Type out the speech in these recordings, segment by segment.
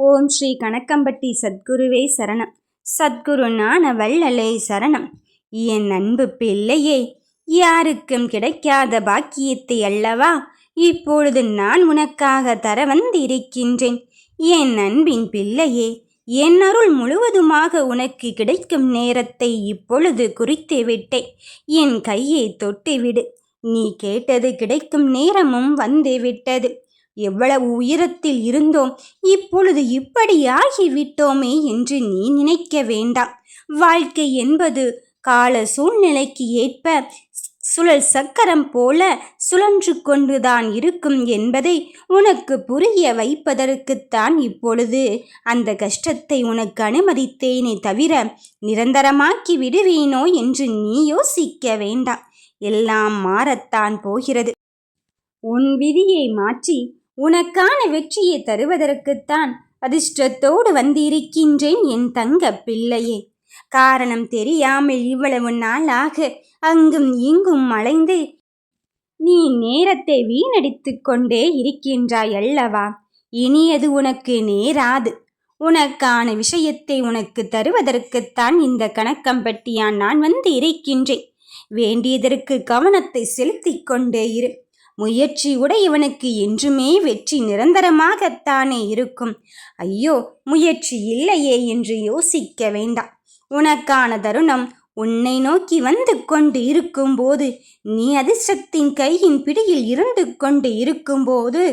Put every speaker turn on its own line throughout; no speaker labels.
ஓம் ஸ்ரீ கணக்கம்பட்டி சத்குருவே சரணம். சத்குரு ஞான வள்ளலே சரணம். என் அன்பு பிள்ளையே, யாருக்கும் கிடைக்காத பாக்கியத்தை அல்லவா இப்பொழுது நான் உனக்காக தர வந்திருக்கின்றேன். என் அன்பின் பிள்ளையே, என் அருள் முழுவதுமாக உனக்கு கிடைக்கும் நேரத்தை இப்பொழுது குறித்து விட்டேன். என் கையை தொட்டுவிடு. நீ கேட்டது கிடைக்கும் நேரமும் வந்து விட்டது. எவ்வளவு உயரத்தில் இருந்தோம், இப்பொழுது இப்படி ஆகிவிட்டோமே என்று நீ நினைக்க வேண்டாம். வாழ்க்கை என்பது கால சூழ்நிலைக்கு ஏற்ப சுழல் சக்கரம் போல சுழன்று கொண்டுதான் இருக்கும் என்பதை உனக்கு புரிய வைப்பதற்குத்தான் இப்பொழுது அந்த கஷ்டத்தை உனக்கு அனுமதித்தேனே தவிர நிரந்தரமாக்கி விடுவேனோ என்று நீ யோசிக்க வேண்டாம். எல்லாம் மாறத்தான் போகிறது. உன் விதியை மாற்றி உனக்கான வெற்றியை தருவதற்குத்தான் அதிர்ஷ்டத்தோடு வந்திருக்கின்றேன் என் தங்க பிள்ளையே. காரணம் தெரியாமல் இவ்வளவு நாளாக அங்கும் இங்கும் அலைந்து நீ நேரத்தை வீணடித்து கொண்டே இருக்கின்றாய் அல்லவா? இனியது உனக்கு நேராது. உனக்கான விஷயத்தை உனக்கு தருவதற்குத்தான் இந்த கணக்கம்பட்டியான் நான் வந்து இருக்கின்றேன். வேண்டியதற்கு கவனத்தை செலுத்தி கொண்டே இரு. முயற்சி உடையவனுக்கு என்றுமே வெற்றி நிரந்தரமாகத்தானே இருக்கும். ஐயோ, முயற்சி இல்லையே என்று யோசிக்க வேண்டாம். உனக்கான தருணம் உன்னை நோக்கி வந்து கொண்டு இருக்கும்போது, நீ அதிர்ஷ்டத்தின் கையின் பிடியில் இருந்து கொண்டு இருக்கும்போது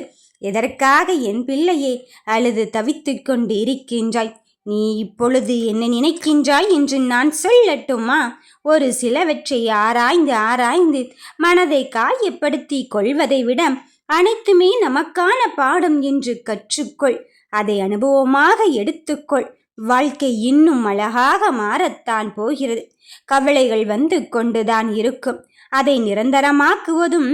எதற்காக என் பிள்ளையே அழுது தவித்து கொண்டு இருக்கின்றாய்? நீ இப்பொழுது என்ன நினைக்கின்றாய் என்று நான் சொல்லட்டுமா? ஒரு சிலவற்றை ஆராய்ந்து ஆராய்ந்து மனதை காயப்படுத்தி கொள்வதை விட அனைத்துமே நமக்கான பாடம் என்று கற்றுக்கொள். அதை அனுபவமாக எடுத்துக்கொள். வாழ்க்கை இன்னும் அழகாக மாறத்தான் போகிறது. கவலைகள் வந்து கொண்டுதான் இருக்கும். அதை நிரந்தரமாக்குவதும்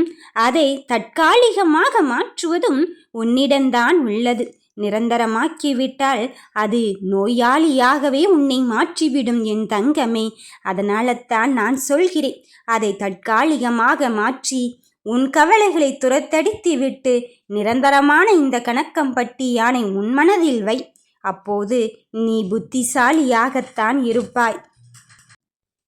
அதை தற்காலிகமாக மாற்றுவதும் உன்னிடம்தான் உள்ளது. நிரந்தரமாக்கிவிட்டால் அது நோயாளியாகவே உன்னை மாற்றிவிடும் என் தங்கமே. அதனால்தான் நான் சொல்கிறேன், அதை தற்காலிகமாக மாற்றி உன் கவலைகளை துரத்தடித்து விட்டு நிரந்தரமான இந்த கணக்கம்பட்டி யானை உன் மனதில் வை. அப்போது நீ புத்திசாலியாகத்தான் இருப்பாய்.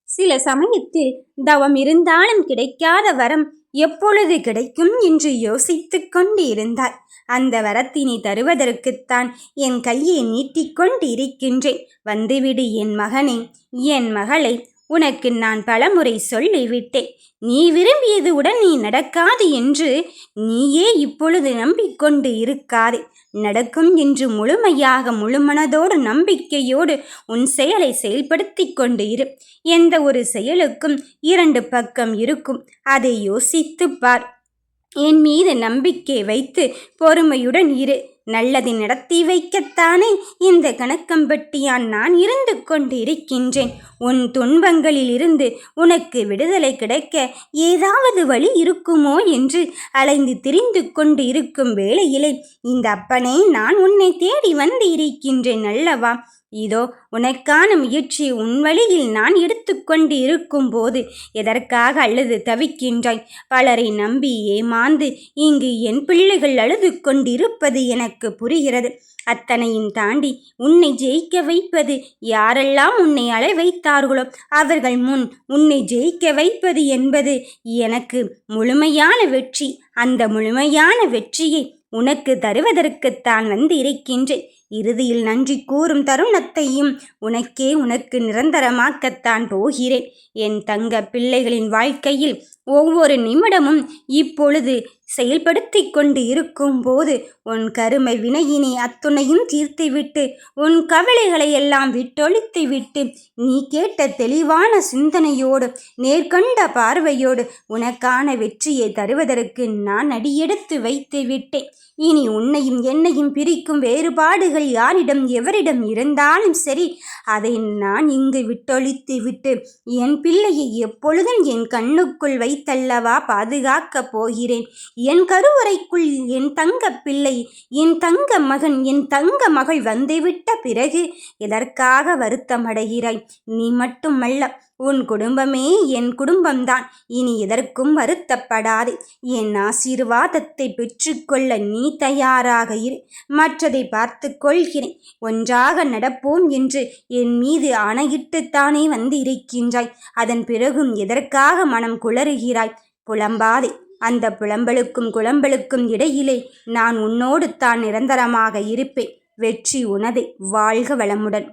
சில சமயத்தில் தவம் இருந்தாலும் கிடைக்காத வரம் எப்பொழுது கிடைக்கும் என்று யோசித்து கொண்டு இருந்தாய். அந்த வரத்தினை தருவதற்குத்தான் என் கையை நீட்டிக்கொண்டு இருக்கின்றேன். வந்துவிடு என் மகனே, என் மகளை. உனக்கு நான் பலமுறை சொல்லிவிட்டேன். நீ விரும்பியது உடனே நடக்காது என்று நீயே இப்பொழுது நம்பிக்கொண்டு இருக்காதே. நடக்கும் என்று முழுமையாக முழுமனதோடு நம்பிக்கையோடு உன் செயலை செயல்படுத்தி கொண்டு இரு. எந்த ஒரு செயலுக்கும் இரண்டு பக்கம் இருக்கும். அதை யோசித்து பார். என் மீது நம்பிக்கை வைத்து பொறுமையுடன் இரு. நல்லதை நடத்தி வைக்கத்தானே இந்த கணக்கம்பட்டியான் நான் இருந்து கொண்டு இருக்கின்றேன். உன் துன்பங்களில் இருந்து உனக்கு விடுதலை கிடைக்க ஏதாவது வழி இருக்குமோ என்று அலைந்து திரிந்து கொண்டு இருக்கும் வேளையிலே இந்த அப்பனே நான் உன்னை தேடி வந்து இருக்கின்றேன் அல்லவா? இதோ உனக்கான முயற்சியை உன் வழியில் நான் எடுத்துக்கொண்டு இருக்கும் போது எதற்காக அழுது தவிக்கின்றாய்? பலரை நம்பி ஏமாந்து இங்கு என் பிள்ளைகள் அழுது கொண்டிருப்பது எனக்கு புரிகிறது. அத்தனையும் தாண்டி உன்னை ஜெயிக்க வைப்பது, யாரெல்லாம் உன்னை அழ வைத்தார்களோ அவர்கள் முன் உன்னை ஜெயிக்க வைப்பது என்பது எனக்கு முழுமையான வெற்றி. அந்த முழுமையான வெற்றியை உனக்கு தருவதற்குத்தான் வந்து இருக்கின்றேன். இறுதியில் நன்றி கூறும் தருணத்தையும் உனக்கு நிரந்தரமாக்கத்தான் போகிறேன். என் தங்க பிள்ளைகளின் வாழ்க்கையில் ஒவ்வொரு நிமிடமும் இப்பொழுது செயல்படுத்தி கொண்டு இருக்கும் போது உன் கருமை வினையினை அத்துணையும் தீர்த்துவிட்டு உன் கவலைகளை எல்லாம் விட்டொழித்து விட்டு நீ கேட்ட தெளிவான சிந்தனையோடு நேர்கொண்ட பார்வையோடு உனக்கான வெற்றியை தருவதற்கு நான் அடியெடுத்து வைத்து விட்டேன். இனி உன்னையும் என்னையும் பிரிக்கும் வேறுபாடுகள் யாரிடம் எவரிடம் இருந்தாலும் சரி, அதை நான் இங்கு விட்டொழித்து விட்டு என் பிள்ளையை எப்பொழுதும் என் கண்ணுக்குள் வைத்தல்லவா பாதுகாக்கப் போகிறேன். என் கருவறைக்குள் என் தங்க பிள்ளை, என் தங்க மகன், என் தங்க மகள் வந்துவிட்ட பிறகு எதற்காக வருத்தமடைகிறாய்? நீ மட்டுமல்ல, உன் குடும்பமே என் குடும்பம்தான். இனி எதற்கும் வருத்தப்படாதே. என் ஆசீர்வாதத்தை பெற்றுக்கொள்ள நீ தயாராக இரு. மற்றதை பார்த்து கொள்கிறேன். ஒன்றாக நடப்போம் என்று என் மீது ஆணையிட்டுத்தானே வந்து இருக்கின்றாய். அதன் பிறகும் எதற்காக மனம் குளறுகிறாய்? புலம்பாதே. அந்த புலம்பலுக்கும் குழம்பலுக்கும் இடையிலே நான் உன்னோடு தான் நிரந்தரமாக இருப்பேன். வெற்றி உனதே. வாழ்க வளமுடன்.